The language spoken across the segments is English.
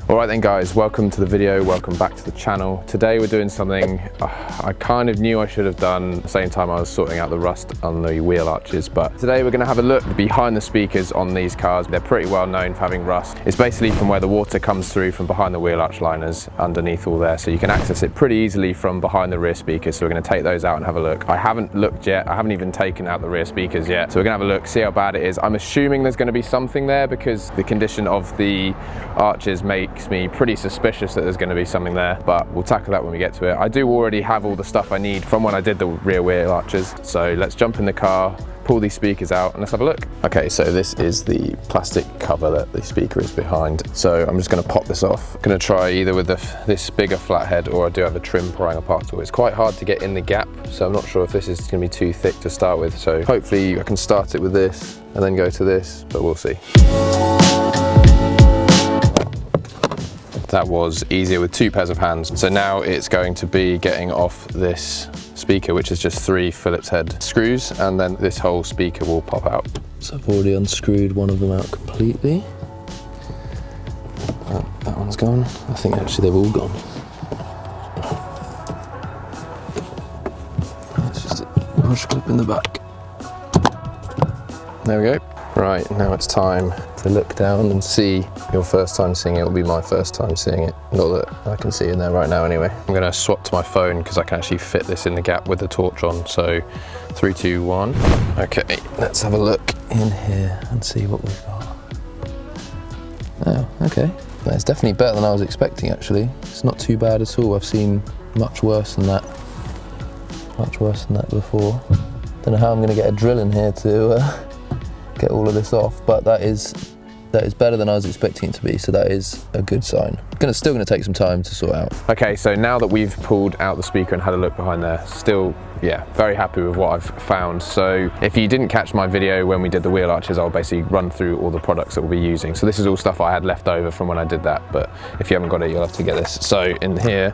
Alright then guys, welcome to the video, welcome back to the channel. Today we're doing something I kind of knew I should have done at the same time I was sorting out the rust on the wheel arches, but today we're going to have a look behind the speakers on these cars. They're pretty well known for having rust. It's basically from where the water comes through from behind the wheel arch liners underneath all there, so you can access it pretty easily from behind the rear speakers. So we're going to take those out and have a look. I haven't looked yet, I haven't even taken out the rear speakers yet, so we're going to have a look, see how bad it is. I'm assuming there's going to be something there because the condition of the arches makes me pretty suspicious that there's going to be something there, but we'll tackle that when we get to it. I do already have all the stuff I need from when I did the rear wheel arches, so let's jump in the car, pull these speakers out and let's have a look. Okay, so this is the plastic cover that the speaker is behind. So I'm just going to pop this off. I'm going to try either with this bigger flathead, or I do have a trim prying apart tool. It's quite hard to get in the gap, so I'm not sure if this is going to be too thick to start with. So hopefully I can start it with this and then go to this, but we'll see. That was easier with 2 pairs of hands. So now it's going to be getting off this speaker, which is just 3 Phillips head screws, and then this whole speaker will pop out. So I've already unscrewed one of them out completely. That one's gone. I think actually they've all gone. It's just a push clip in the back. There we go. Right, now it's time to look down and see. Your first time seeing it will be my first time seeing it. Not that I can see in there right now anyway. I'm going to swap to my phone because I can actually fit this in the gap with the torch on. So 3, 2, 1. Okay, let's have a look in here and see what we've got. Oh, okay. That's definitely better than I was expecting actually. It's not too bad at all. I've seen much worse than that. Much worse than that before. Don't know how I'm going to get a drill in here to get all of this off, but that is better than I was expecting it to be, so that is a good sign. Still gonna take some time to sort out. Okay, so now that we've pulled out the speaker and had a look behind there, still, yeah, very happy with what I've found. So if you didn't catch my video when we did the wheel arches, I'll basically run through all the products that we'll be using. So this is all stuff I had left over from when I did that, but if you haven't got it, you'll have to get this. So in here,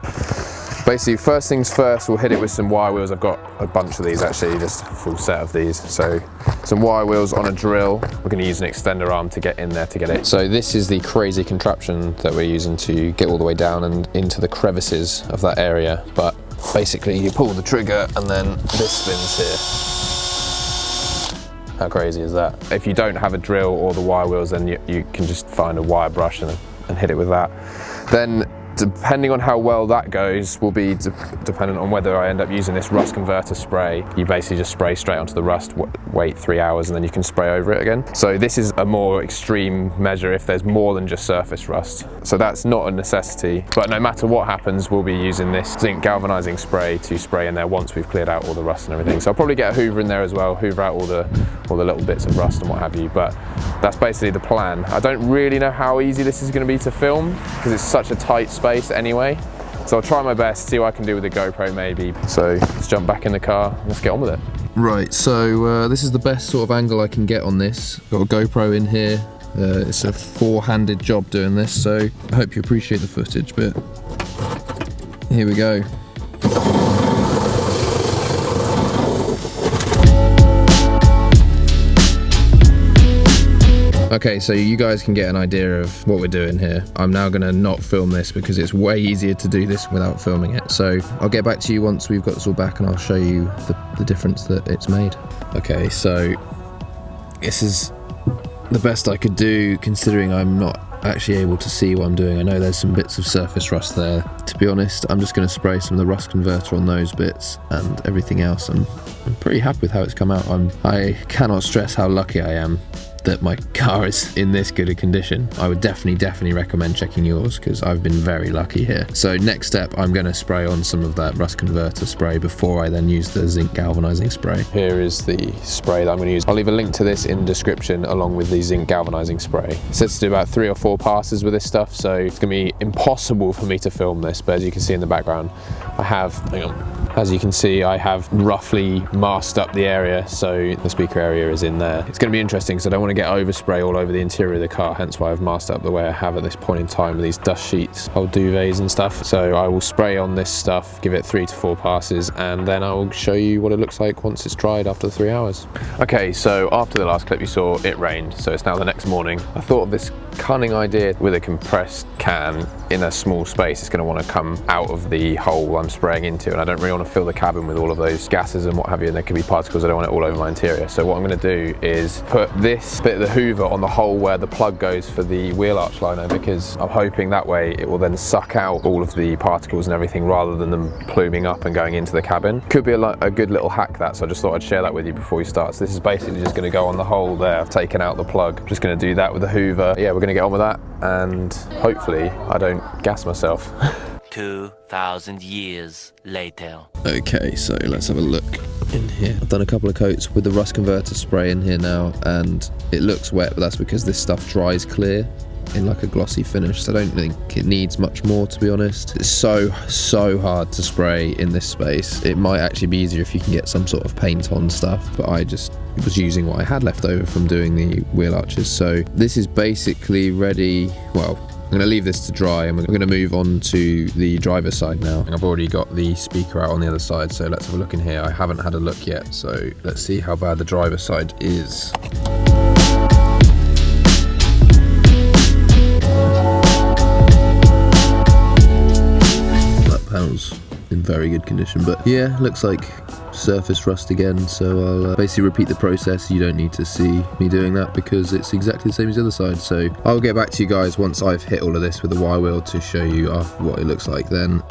basically, first things first, we'll hit it with some wire wheels. I've got a bunch of these actually, just a full set of these. So some wire wheels on a drill. We're going to use an extender arm to get in there to get it. So this is the crazy contraption that we're using to get all the way down and into the crevices of that area. But basically, you pull the trigger and then this spins here. How crazy is that? If you don't have a drill or the wire wheels, then you can just find a wire brush and hit it with that. Then, depending on how well that goes will be dependent on whether I end up using this rust converter spray. You basically just spray straight onto the rust, wait 3 hours, and then you can spray over it again. So this is a more extreme measure if there's more than just surface rust. So that's not a necessity, but no matter what happens, we'll be using this zinc galvanizing spray to spray in there once we've cleared out all the rust and everything. So I'll probably get a hoover in there as well, hoover out all the little bits of rust and what have you, but that's basically the plan. I don't really know how easy this is going to be to film because it's such a tight space anyway, so I'll try my best, see what I can do with the GoPro maybe. So let's jump back in the car, let's get on with it. Right, so this is the best sort of angle I can get on this. Got a GoPro in here. It's a 4-handed job doing this, so I hope you appreciate the footage, but here we go. Okay, so you guys can get an idea of what we're doing here. I'm now gonna not film this because it's way easier to do this without filming it. So I'll get back to you once we've got this all back and I'll show you the difference that it's made. Okay, so this is the best I could do considering I'm not actually able to see what I'm doing. I know there's some bits of surface rust there. To be honest, I'm just gonna spray some of the rust converter on those bits, and everything else I'm pretty happy with how it's come out. I cannot stress how lucky I am that my car is in this good a condition. I would definitely recommend checking yours because I've been very lucky here. So next step, I'm going to spray on some of that rust converter spray before I then use the zinc galvanizing spray. Here is the spray that I'm going to use. I'll leave a link to this in the description along with the zinc galvanizing spray. It says to do about 3 or 4 passes with this stuff, so it's going to be impossible for me to film this, but as you can see in the background, I have, hang on, As you can see, I have roughly masked up the area, so the speaker area is in there. It's going to be interesting because I don't want to get overspray all over the interior of the car, hence why I've masked up the way I have at this point in time with these dust sheets, old duvets and stuff. So I will spray on this stuff, give it 3 to 4 passes, and then I will show you what it looks like once it's dried after 3 hours. Okay, so after the last clip you saw, it rained, so it's now the next morning. I thought of this cunning idea with a compressed can in a small space. It's going to want to come out of the hole I'm spraying into, and I don't really want to fill the cabin with all of those gases and what have you, and there could be particles. I don't want it all over my interior. So what I'm going to do is put this bit of the hoover on the hole where the plug goes for the wheel arch liner, because I'm hoping that way it will then suck out all of the particles and everything rather than them pluming up and going into the cabin. Could be a good little hack, that, so I just thought I'd share that with you before we start. So this is basically just going to go on the hole there. I've taken out the plug. I'm just going to do that with the hoover. Yeah, we're going to get on with that, and hopefully I don't gas myself. 2,000 years later. Okay, so let's have a look in here. I've done a couple of coats with the rust converter spray in here now, and it looks wet, but that's because this stuff dries clear in like a glossy finish, so I don't think it needs much more, to be honest. It's so hard to spray in this space. It might actually be easier if you can get some sort of paint on stuff, but I just was using what I had left over from doing the wheel arches. So this is basically ready. Well, I'm going to leave this to dry, and we're going to move on to the driver's side now. I've already got the speaker out on the other side, so let's have a look in here. I haven't had a look yet, so let's see how bad the driver's side is. That panel's in very good condition, but yeah, looks like surface rust again, so I'll basically repeat the process. You don't need to see me doing that because it's exactly the same as the other side, so I'll get back to you guys once I've hit all of this with the wire wheel to show you what it looks like then.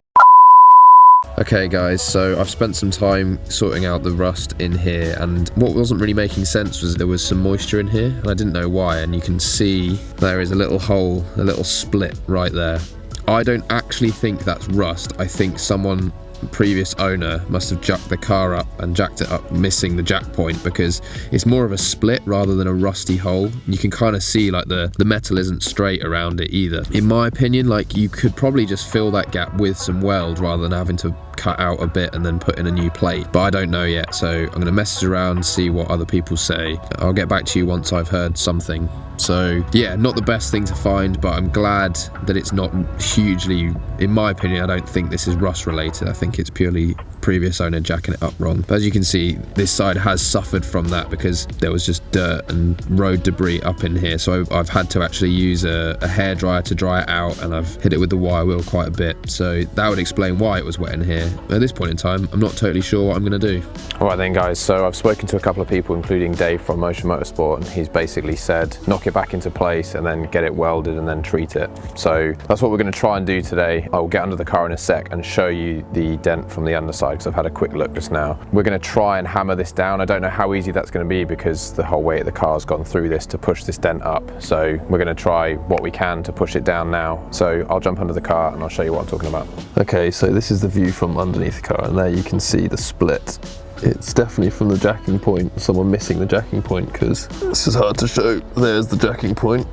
Okay guys, so I've spent some time sorting out the rust in here, and what wasn't really making sense was there was some moisture in here and I didn't know why, and you can see there is a little hole, a little split right there. I don't actually think that's rust. I think someone, previous owner, must have jacked the car up and jacked it up missing the jack point, because it's more of a split rather than a rusty hole. You can kind of see like the metal isn't straight around it either. In my opinion, like, you could probably just fill that gap with some weld rather than having to cut out a bit and then put in a new plate, but I don't know yet, so I'm going to message around, see what other people say. I'll get back to you once I've heard something. So yeah, not the best thing to find, but I'm glad that it's not hugely, in my opinion, I don't think this is rust related. I think it's purely previous owner jacking it up wrong. But as you can see, this side has suffered from that because there was just dirt and road debris up in here, so I've had to actually use a hairdryer to dry it out, and I've hit it with the wire wheel quite a bit, so that would explain why it was wet in here. At this point in time, I'm not totally sure what I'm going to do. Alright then guys, so I've spoken to a couple of people, including Dave from Motion Motorsport, and he's basically said knock it back into place and then get it welded and then treat it. So that's what we're going to try and do today. I'll get under the car in a sec and show you the dent from the underside, because I've had a quick look just now. We're going to try and hammer this down. I don't know how easy that's going to be because the whole weight of the car's gone through this to push this dent up. So we're going to try what we can to push it down now. So I'll jump under the car and I'll show you what I'm talking about. Okay, so this is the view from underneath the car, and there you can see the split. It's definitely from the jacking point, someone missing the jacking point, because this is hard to show. There's the jacking point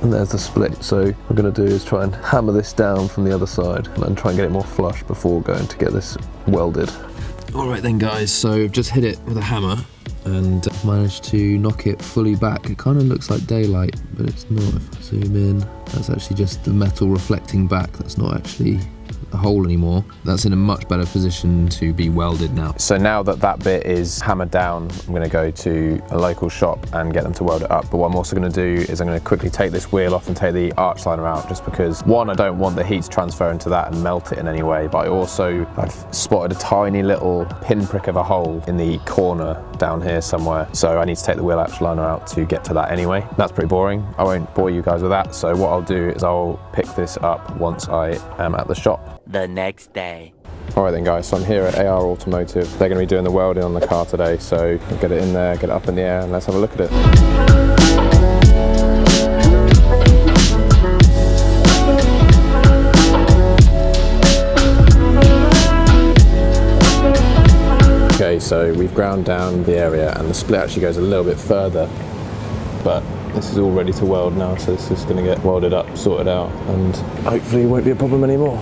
and there's the split. So what we're going to do is try and hammer this down from the other side and try and get it more flush before going to get this welded. Alright then guys, so I've just hit it with a hammer and managed to knock it fully back. It kind of looks like daylight, but it's not. If I zoom in, that's actually just the metal reflecting back. That's not actually a hole anymore. That's in a much better position to be welded now. So now that that bit is hammered down, I'm going to go to a local shop and get them to weld it up. But what I'm also going to do is I'm going to quickly take this wheel off and take the arch liner out, just because, one, I don't want the heat to transfer into that and melt it in any way, but I've spotted a tiny little pinprick of a hole in the corner down here somewhere, so I need to take the wheel arch liner out to get to that anyway. That's pretty boring. I won't bore you guys with that, so what I'll do is I'll pick this up once I am at the shop. The next day. Alright then guys, so I'm here at AR Automotive. They're going to be doing the welding on the car today, so I'll get it in there, get it up in the air, and let's have a look at it. Okay, so we've ground down the area and the split actually goes a little bit further, but this is all ready to weld now, so this is going to get welded up, sorted out, and hopefully it won't be a problem anymore.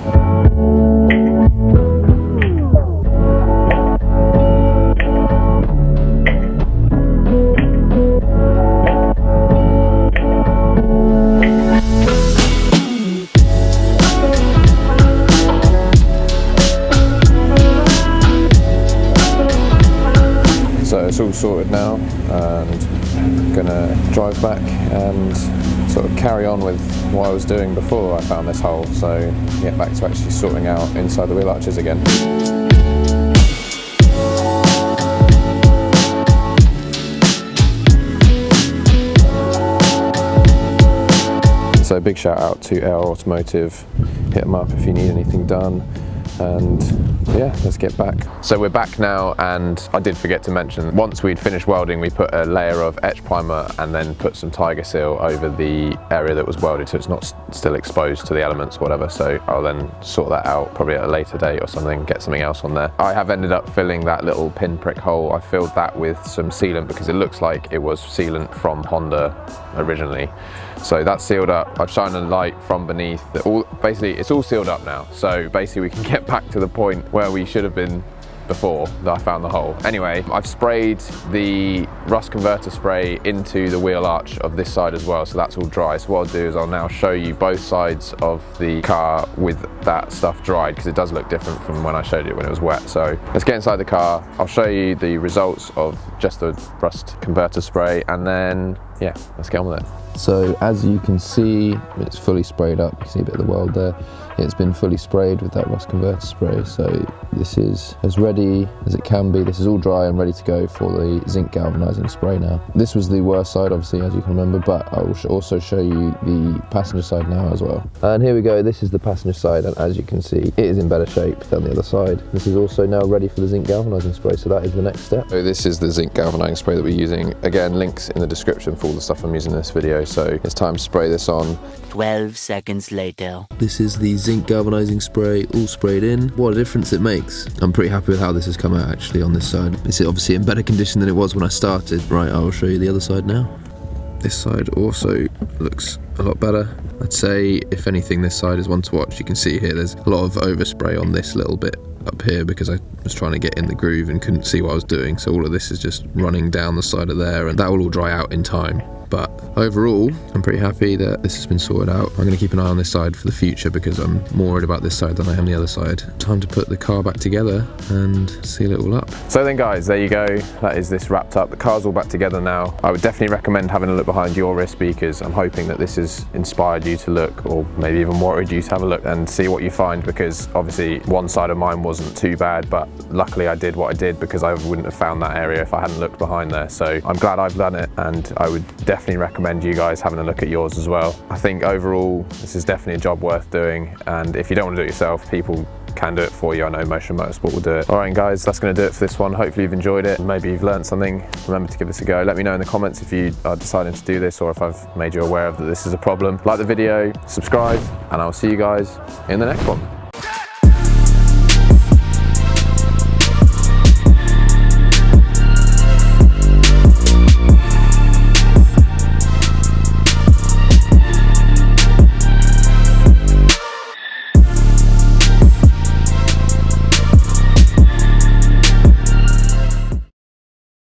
sorted now, and gonna drive back and sort of carry on with what I was doing before I found this hole, so get back to actually sorting out inside the wheel arches again. So big shout out to AR Automotive, hit them up if you need anything done, and yeah, let's get back. So we're back now, and I did forget to mention, once we'd finished welding, we put a layer of etch primer and then put some Tiger Seal over the area that was welded, so it's not still exposed to the elements or whatever. So I'll then sort that out probably at a later date or something, get something else on there. I have ended up filling that little pinprick hole. I filled that with some sealant because it looks like it was sealant from Honda originally. So that's sealed up. I've shined a light from beneath. Basically, it's all sealed up now. So basically, we can get back to the point where we should have been before that I found the hole. Anyway, I've sprayed the rust converter spray into the wheel arch of this side as well, so that's all dry. So what I'll do is I'll now show you both sides of the car with that stuff dried, because it does look different from when I showed you when it was wet. So let's get inside the car. I'll show you the results of just the rust converter spray, and then yeah, let's get on with it. So as you can see, it's fully sprayed up. You can see a bit of the weld there. It's been fully sprayed with that rust converter spray. So this is as ready as it can be. This is all dry and ready to go for the zinc galvanizing spray now. This was the worst side, obviously, as you can remember, but I will also show you the passenger side now as well. And here we go. This is the passenger side, and as you can see, it is in better shape than the other side. This is also now ready for the zinc galvanizing spray, so that is the next step. So this is the zinc galvanizing spray that we're using. Again, links in the description for all the stuff I'm using in this video. So it's time to spray this on. 12 seconds later. This is the zinc galvanizing spray, all sprayed in. What a difference it makes. I'm pretty happy with how this has come out actually on this side. It's obviously in better condition than it was when I started. Right, I will show you the other side now. This side also looks a lot better. I'd say, if anything, this side is one to watch. You can see here there's a lot of overspray on this little bit up here because I was trying to get in the groove and couldn't see what I was doing. So all of this is just running down the side of there, and that will all dry out in time. But overall, I'm pretty happy that this has been sorted out. I'm going to keep an eye on this side for the future because I'm more worried about this side than I am the other side. Time to put the car back together and seal it all up. So then guys, there you go. That is this wrapped up. The car's all back together now. I would definitely recommend having a look behind your wrist speakers. I'm hoping that this has inspired you to look, or maybe even worried you to have a look and see what you find, because obviously one side of mine wasn't too bad, but luckily I did what I did because I wouldn't have found that area if I hadn't looked behind there. So I'm glad I've done it, and I would definitely recommend you guys having a look at yours as well. I think overall this is definitely a job worth doing, and if you don't want to do it yourself, people can do it for you. I know Motion Motorsport will do it. Alright guys, that's going to do it for this one. Hopefully you've enjoyed it. Maybe you've learned something. Remember to give this a go. Let me know in the comments if you are deciding to do this, or if I've made you aware of that this is a problem. Like the video, subscribe, and I'll see you guys in the next one.